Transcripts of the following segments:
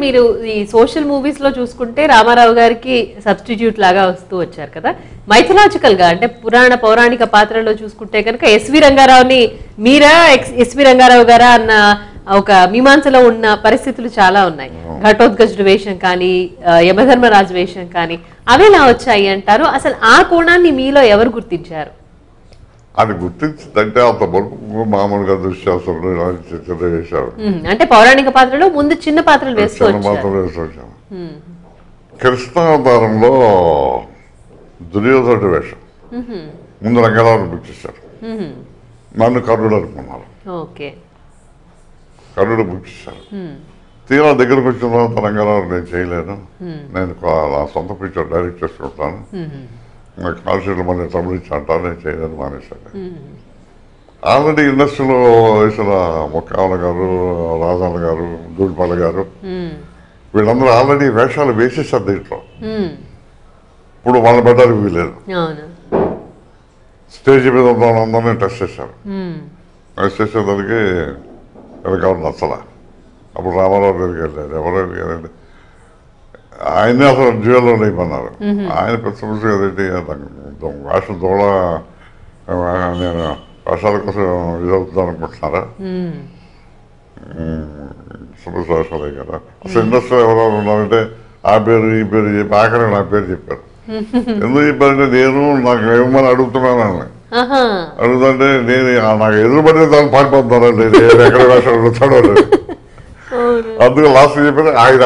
మీరు ఈ social movies లో చూసుకుంటే రామారావు గారికి సబ్స్టిట్యూట్ లాగా వస్తూ వచ్చారు కదా. మైథలాజికల్ గా అంటే పురాణ పౌరాణిక పాత్రలో చూసుకుంటే కనుక ఎస్వి రంగారావుని మీరా ఎస్వి రంగారావు గారా అన్న ఒక మీమాంసలో ఉన్న పరిస్థితులు చాలా ఉన్నాయి. ఘటోత్కచుడు వేషం కానీ యమధర్మరాజు వేషం కానీ అవి ఎలా వచ్చాయి అంటారు? అసలు ఆ కోణాన్ని మీలో ఎవరు గుర్తించారు? అది గుర్తించిందంటే అంత వరకు మామూలుగా దుశ్శాసనులు ఇలాంటి చిత్రాలు వేశారు. అంటే పౌరాణిక పాత్రలో ముందు చిన్న పాత్రలు చిన్న వేసుకోవచ్చు. పాత్రలు వేసుకొచ్చాను. కృష్ణావతారంలో దుర్యోధనుడి వేషం ముందు రంగారావుని బుక్ చేశారు. నన్ను కర్ణుడు అనుకున్నారు. ఓకే, కర్ణుడు బుక్ చేశారు. తీరా దగ్గరకు వచ్చిన తర్వాత రంగారావు నేను చేయలేను, నేను నా సొంత పిక్చర్ డైరెక్ట్ చేసుకుంటాను, నాకు కాల్షీట్లు మళ్ళీ ట్రబుల్ ఇచ్చి అంటాను, నేను చేయలేను మానేశాను. ఆల్రెడీ ఇండస్ట్రీలో వేసిన ముక్కావల గారు, రాజాల గారు, దూడిపల్ల గారు వీళ్ళందరూ ఆల్రెడీ వేషాలు వేసేసారు దీంట్లో. ఇప్పుడు వాళ్ళ బెడ్డానికి వీలేదు. స్టేజ్ మీద ఉన్న వాళ్ళందరినీ టెస్ట్ చేశారు. టెస్ట్ చేసేదానికి ఎవరికెవరు నచ్చలా. అప్పుడు రామారావు దగ్గరికి వెళ్ళారు. ఎవరు అడిగారండి, ఆయనే అసలు డ్యూయల్లో లేమన్నారు. ఆయన పెద్ద కదండి, వేషం దూడ నేను వేషాల కోసం ఇదవుతుందని అనుకుంటున్నారా? సుబ్రహ్మణ్య కదా. అసలు ఇండస్ట్రీ ఎవరెవరు ఉన్నారంటే ఆ పేరు ఈ పేరు చెప్పి ఆఖరి నా పేరు చెప్పారు. ఎందుకు చెప్పారంటే నేను నాకు ఏమని అడుగుతున్నాను. అడుగుతుంటే నేను నాకు ఎదురుపడితే దాన్ని పారిపోతున్నానండి, నేను ఎక్కడ వేషాలు అడుగుతాడో. అందుకు లాస్ట్ చెప్పారు ఆయన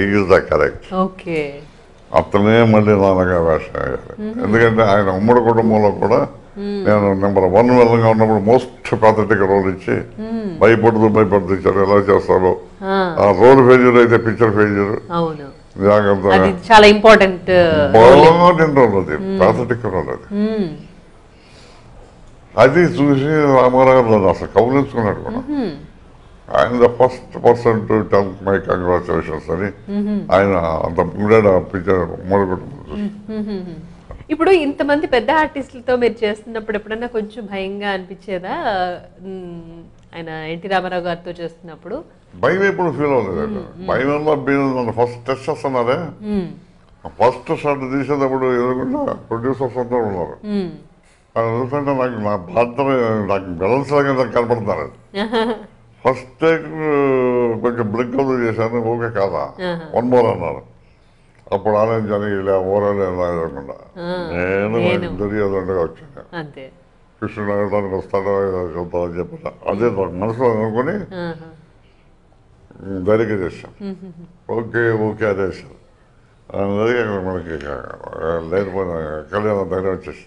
ఈజ్ ద కరెక్ట్. అతనే మళ్ళీ నాన్నగా వేషం అయ్యారు. ఎందుకంటే ఆయన ఉమ్మడి కుటుంబంలో కూడా నేను నెంబర్ 1 విధంగా ఉన్నప్పుడు మోస్ట్ పాథటిక్ రోల్ ఇచ్చి భయపడుతూ ఇచ్చారు. ఎలా చేస్తారో ఆ రోల్ ఫెయిల్యూర్ అయితే పిక్చర్ ఫెయిల్యూర్ చాలా ఇంపార్టెంట్ రోల్, అది పాథటిక్ రోల్. అది చూసి రామారావు అసలు కౌలించుకున్నాడు కూడా. ఆయన the first person to tell my congratulations అని ఆయన అంత పిక్చర్ మొదలుపెట్టు. ఇప్పుడు ఇంతమంది పెద్ద ఆర్టిస్టులతో మీరు చేస్తున్నప్పుడు ఎప్పుడన్నా కొంచెం భయంగా అనిపించేదా? ఆయన ఎన్టీ రామారావు గారితో చేస్తున్నప్పుడు భయం ఎప్పుడు ఫీల్ అవ్వలేదండి. భయం ఫస్ట్ టెస్ట్ చేస్తున్నారే, ఫస్ట్ షాట్ తీసేటప్పుడు ఎదురుకుండా ప్రొడ్యూసర్స్ అంతా ఉన్నారు. ఎందుకంటే నాకు నా పాత్ర నాకు బ్యాలెన్స్ లాగా కనపడుతున్నారు. ఫస్ట్ టైం కొంచెం బ్లింక్ అవుతూ చేశాను. ఓకే కాదా, 1 more అన్నారు. అప్పుడు ఆలోచించాను ఇలా ఓరాలు ఎదురకుండా నేను దుర్యోధనుడిగా వచ్చాను. కృష్ణుడు అడగడానికి వస్తాడో చెప్తాడని చెప్పా. అదే నాకు మనసులో అనుకుని ధైర్యంగా చేశాను. ఓకే ఓకే అదే చేశాను. మనకి లేకపోయినా కళ్యాణం ధైర్యం వచ్చేసి